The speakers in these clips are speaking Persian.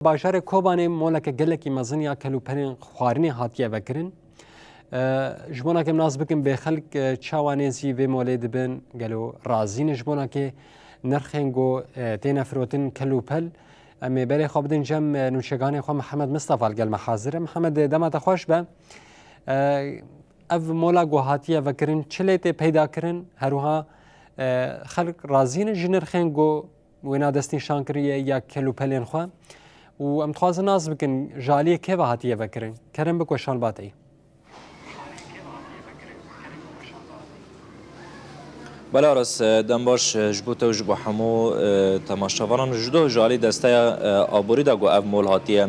باجار کوبانه مولک گلکی مزنیا کلوپرین خوارنی هاتیه وکرین جبونا که مناسب کن به خلق چوانیزی و مولد بن گلو رازین جبونا که نرخنگو تین فروتن کلوپل امی بله خوابدن جم نوشگان خو محمد مصطفى الگل محاضر محمد دمت خوش به اف مولا گوهاتیه وکرین چلیت پیدا کرن هروها خلق رازین جنرخنگو وینا دستین شانکریه یا کلوپلین خو و ام تخواز ناز بکن جالیه که به هاتیه بکرین کرم بکوشان باتی بله راست دم باش جبوت و جبو همو تماشاواران جدو جالی دسته آبوری دا گو اف مول هاتیه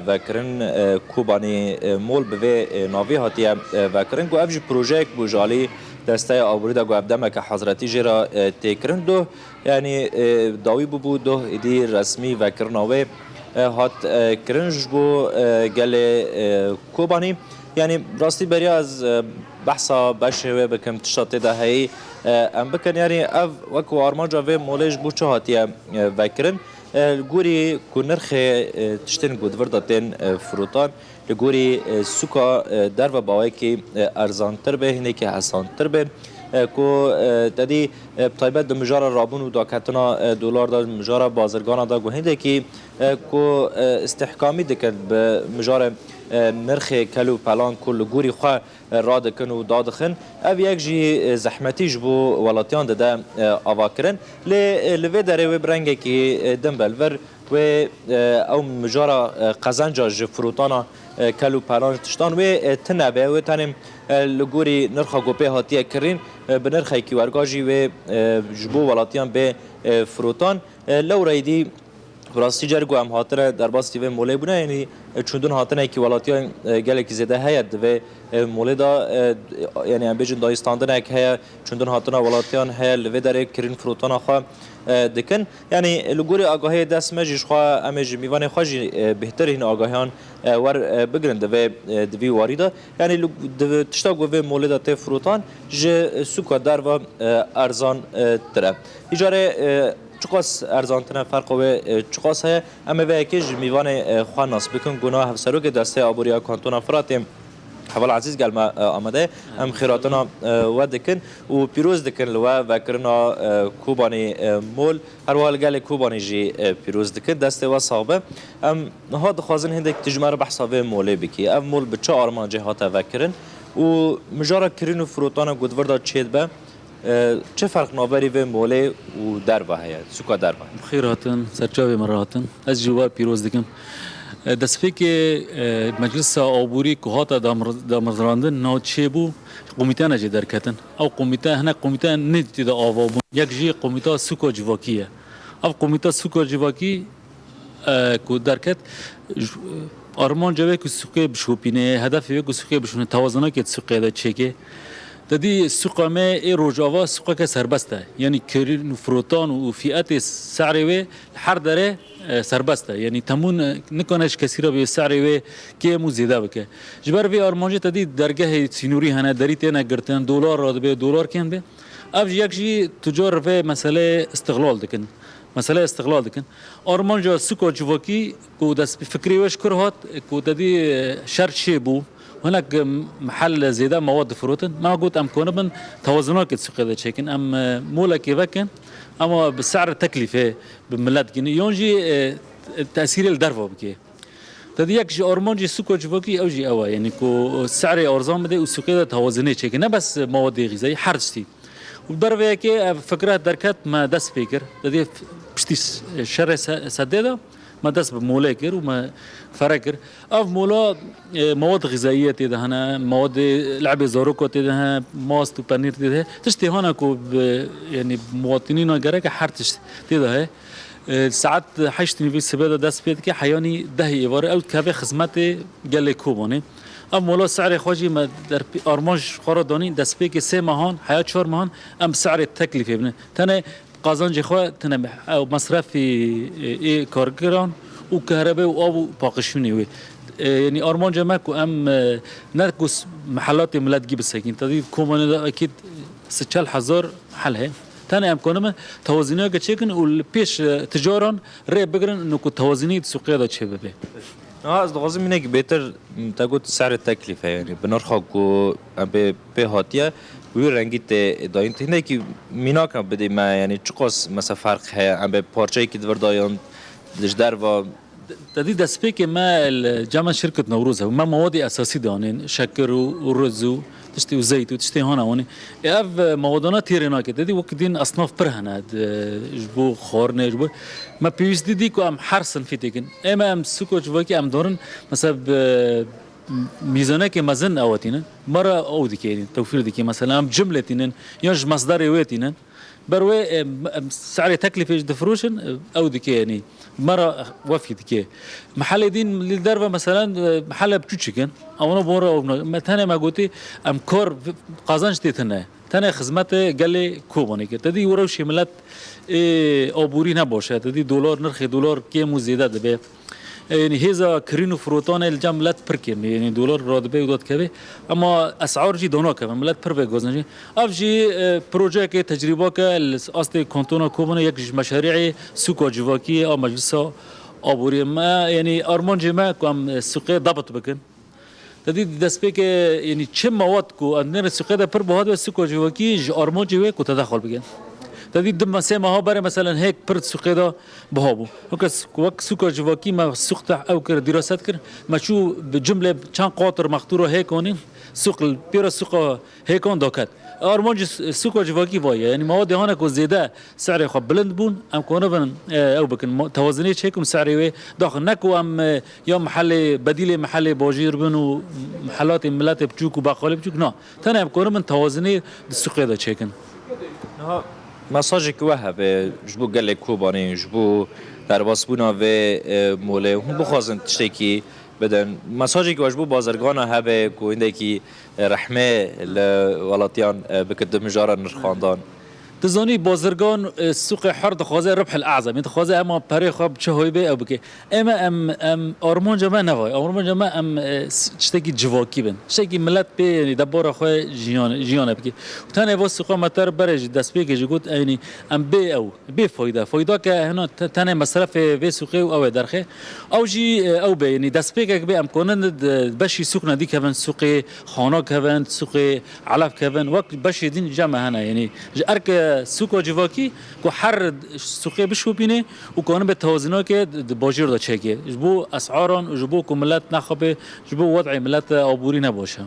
وکرین کوبانی مول به ناوی هاتیه وکرین گو اف جی پروژه بو جالی دسته آبوری دا گو اف دمک حضرتی جرا تکرین دو یعنی داوی بو دو ایدی رسمی وکرناوی هات کرنج بو گل کوبانی یعنی راستی بری از بحثا بشه بکم تشاته ده هی ام بکن یعنی اف وکو آرمانجا و مولش بو چه هاتیه وکرن گوری کو نرخ تشتن گود ورداتین فروتان لگوری سوکا در و باوی که ارزانتر به هنه که حسانتر به کو تدی طایبت مجار رابون و داکتنا دلار دا مجار بازرگان دا گوهنده که کو استحکامی دکن به مجار نرخ کلو پلان کل گوری خواه را دکن و دادخن او یک جی زحمتی جبو ولاتیان ده آوا کرن لوی داره و برنگه که دم بلور و او مجار قزنجا جفروتانا کلو پلان تشتان و تنبه و تنم لگوری نرخ گوپه هاتیه کرین به نرخ کیورگاجی و جبو ولاتیان به فروتان لو رایدی راستی جرگو هم هاتره در باسی و موله بونه یعنی چندون هاتنه که ولاتیان گلک زیده هید و موله دا یعنی هم بیجن دایستاندن اک هیا چندون هاتنه ولاتیان هیا لوی داره کرین فروتان خواه دکن یعنی لگوری آگاهی دست مجیش خواه امیج میوان خواهی بهتر این آگاهیان ور بگرند و دوی واریده یعنی تشتا گوه موله دا تی فروتان جه سوکا در و ارزان تره ایجاره چقاس ارزانتنه فرق و چقاس هست اما به یکیش میوان خواه ناس بکن گناه هفسرو که دسته آبوریا کانتونا فراتیم حوال عزیز گلمه آمده هم خیراتنا و دکن و پیروز دکن لوا و کرنا کوبانی مول هر حال گل کوبانی جی پیروز دکن دسته و صابه هم ها دخوازن هندک تجمع بحثا و موله بکی ام مول به چه آرمان جهات و کرن و مجارا کرین و فروتانا گودوردا چید به چه فرق نابری و موله و دربه هست سوکا دربه بخیر هاتن سرچاوی مرا هاتن از جوار پیروز دکم دسته که مجلس آبوری که هاتا دامرزراندن ناچه بو قومیته نجه درکتن او قومیته هنه قومیته ندیده دا آوا بون یک جی قومیته سوکا جواکیه او قومیته سوکا جواکی که درکت آرمان جوه که سوکه بشوپینه هدفی که سوکه بشونه توازنه که سوکه دا چکه تدي السوق ما روجاوا السوق كسربسته يعني كرين فروتان وفئات سعر و حردره سربسته يعني تمون نكونش كثيره بسعر و كيمو زياده بك جبر في ارمانجه تدي درجه سينوري هنا دريتنا قرتن دولار راد به دولار كان به اب يكشي تجار في مساله استغلال دكن مساله استغلال دكن ارمانجه السوق جوكي كو دس فكري وش كرهات كو تدي شرط شي بو هناك محل زيادة مواد فروتن ما قلت أم كونه من توازنات كتسوق هذا شيء أم مولا كيفكن أما بالسعر التكلفة بملات كني يونجي تأثير الدرفة بكي تديك جي أرمانجي سوق جوكي أو جي أوا يعني كو السعر أرزان بده والسوق هذا توازنات شيء نه بس مواد غذائية حرجتي والدرفة كي فكرة دركات ما دس فكر تدي بشتي شر سدده ما دست به موله کر و ما فرق کر اف مولا مواد غذائیه تیده هنه مواد لعب زاروکا تیده هنه ماست و پنیر تیده هنه تشتی هنه کو یعنی مواطنین اگره که هر تشت تیده هنه ساعت 8 نوی سباده دست بید که حیانی 10 ایواره او که خدمت گله کوبانه ام مولا سعر خواجی ما در آرمانج خورا دانی دست بید که 3 ماهان حیا 4 ماهان ام سعر تکلیفه بینه تنه قازنج خو تنم او مصرف کارگران و كهرباء و باقشوني وي يعني ارمانجا ماكو ام نركز محلات ملات جيب الساكن تدي كومان اكيد 6000 محل هي تاني امكانه توازنيه كتشكن والبيش تجارا ري بقرن انه توازنيه سوقيه دا تشبه به از لازم اینه که بهتر تقول سعر تکلیفه یعنی بنرخ کو به هاتیه وی رنگی ته داین اینه که مینا کم بده ما یعنی چقدر مثلا فرق هست ام به پارچه‌ای که دور دایان لجدر و تدي دسبيك ما الجامعة شركة نوروز ما مواد أساسية دانين شكر ورز تشتي وزيت وتشتي هنا هوني اف موادنا تيرنا كده دي وقتين أصناف برهنات جبو خورنه جبو ما بيوس دي كو أم حرسن في تكن اما أم سكو جواكي أم دورن مثلا ميزانه که مزن اوتینن مرا او دکین توفیر دکی مثلا جملتینن یا مصدر ویتینن بروي سعر تكلفة دفروشن أو دكي يعني مرة وفي دكي محل دين للدربة مثلا محل بتشكن أو أنا بورا أو ما تاني ما قلتي أم كور قازنش تيتنا تاني خدمته قال لي كوباني كده تدي وروشي ملات أبوري نباشه تدي دولار نرخ دولار كم زيادة دبي يعني هذا كرينو فروتان الجملات بركم يعني دولار راتبه ودات كبه اما اسعار جي دونا كمان ملات پر بگوزنجي افجي بروجه که تجربه که اصل كانتونا کوبن یک مشاريع سوق جواكي او مجلس ابوري ما يعني ارمانج ما كم سوق ضبط بكن تدي دسبك يعني چه مواد کو اندر سوق ده پر بهاد سوق جواكي ارمانج و کو تدخل بكن تدي دم سما ها بره مثلا هيك برد سوق ده بهابو وكس وقت سوق جواكي ما سوق او كر دراسات كر ما شو بجمله كان قاطر مختوره هيك هوني سوق البيرا سوق هيك هون دوكات ارمانج سوق جواكي بايا يعني مواد هنا كو زياده سعر خو بلند بون ام كونه بن او بكن توازنيه هيكم سعري داخل نكو ام يوم محل بديل محل باجير بن محلات ملات بچوك وباقالي بچوك نا تنه ام كونه من توازنيه السوق ده چيكن مساجی که وهبه جبو گله کوبانی جبو در واسبونا و موله هم بخوازن تشتکی بدن مساجی که جبو بازرگان هبه کو اینده کی رحمه لولاتیان بکد مجارا نرخاندان تزانی بازرگان سوق حرد خوازه ربح الاعظم انت خوازه اما پری خواب چه هوی به او بکی اما ام آرمان جمع نوای آرمان جمع ام چتکی جواکی بن چتکی ملت به یعنی دبار خو جیان بکی و تنه واس سوق متر برج دست بگی جگوت یعنی ام به او به فایده که هنا تنه مصرف و سوق او درخه او جی او به یعنی دست بگی به ام کنن بشی سوق ندی که سوق خانه که سوق علف که وقت بشی دین جمع هنا یعنی ارک سوق جواکی کو هر سوقی بشو بینه و کانه به توازنه که باجر دا چکه جبو اسعاران جبو کو ملت نخبه جبو وضع ملت آبوری نباشه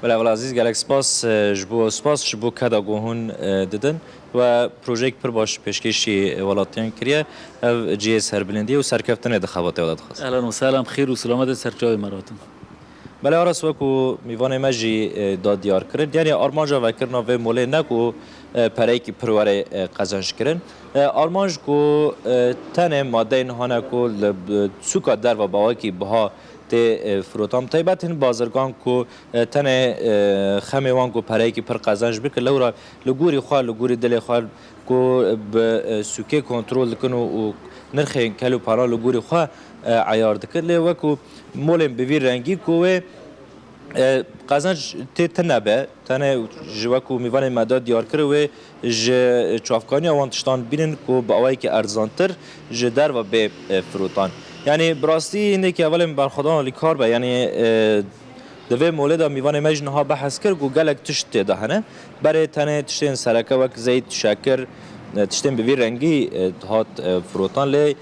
ولی عزیز گلک سپاس جبو کدا گوهون ددن و پروژه پر باش پیشکشی ولاتیان کریه او جی اس هر بلندی و سرکفتن دخوات ولات خاص اهلا و سلام خیر و سلامت سرچای مراتم بله آرس وکو میوان مجی داد دیار کرد یعنی آرمانجا وکرنا و موله نکو پرایی که پرواره قزنش کرن آرمانج کو تنه ماده نهانه کو سوکا در و باوکی بها ته فروتام تایبت هن بازرگان کو تنه خمیوان کو پرایی که پر قزنش بکر لورا لگوری خواه لگوری دل خواه کو به سوکه کنترل کنو و نرخ کلو پارا لگوری خواه عیار دکر لی وکو مولم بویر رنگی کوه قازنج تنبه تنه جوکو میوان مداد دیار کرده و ج چافکانی وانتشتان بینن کو با اوایی که ارزانتر ج در و به فروتان یعنی براستی اینه که اول برخودان لی کار به یعنی دوی مولد میوان مجنها بحث کرد گو گلک تشت دهنه برای تنه تشتین سرکه وک زید شکر تشتین بویر رنگی هات فروتان لی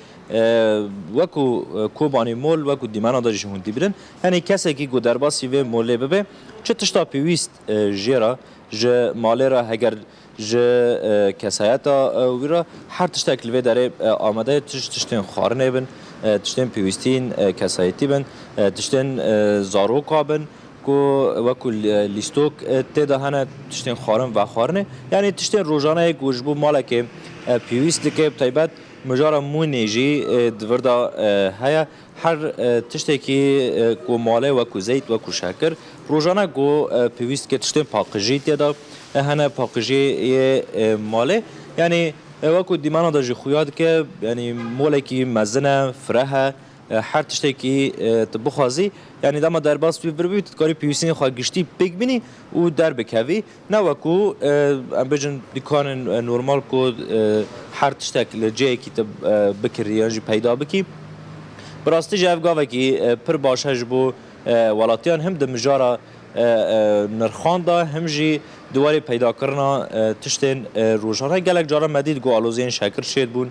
وکو کوبانی مول وکو دیمانا داجش هندی برن یعنی کسی که گو درباسی و موله ببه چه تشتا پیویست جیرا ج ماله را هگر ج کسایتا ویرا هر تشتا کلوه داره آمده تشتین خارنه بن تشتین پیویستین کسایتی بن تشتین زاروکا بن کو وکو لیستوک تدا هنه تشتین خارن و خارنه یعنی تشتین روزانه گوشبو ماله که پیویست که تایبت مجارا مونیجی دوردا هيا هر تشتكي كو ماله وكو زيت وكو شكر روزانه كو بيويست كي تشتين باقجي تيدا هنا باقجي ماله يعني وكو ديمانا دا جي خوياد كي يعني مولكي مزنه فرها هر تشتێکی بخوازی یعنی دەما دەرباس ببی کاری پێویستنی خوا گشتی پێک بینی و دەربکەوی نەوەکو ئەم بێژن دیکانن نورمال کۆ هەر تشتێک لە جەیەکی بکردی یانجی پەیدا بکی بڕاستی ژەف گاوێکی پر باشە ji بۆ وڵاتیان هەم دمژارە نرخاندا هم جی دواری پیداکردنا تشتین روزانه گلک جارا مدید گو آلوزین شکر شد بون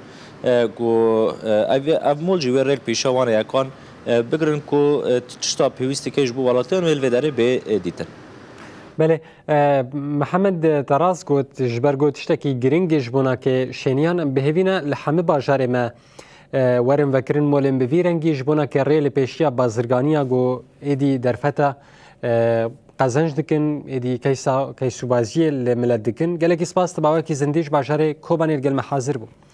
گو اف مول جوی ریل پیشوانه یکان بگرن کو تشتا پیوستی کش بو ولاتیان ویل وداره به دیتن. بله محمد تراز گوت جبر گوت تشتکی گرینگ جبونا که شنیان بهوینا لحمه باجار ما ورم وکرین مولم بویرنگی جبونا که ریل پیشیا بازرگانیا گو ایدی درفتا قزنج دکن ایدی کیسا کیسوبازی لملت دکن گله کی سپاس تباوی کی زندیش باجار کوبانیر گل محاضر بو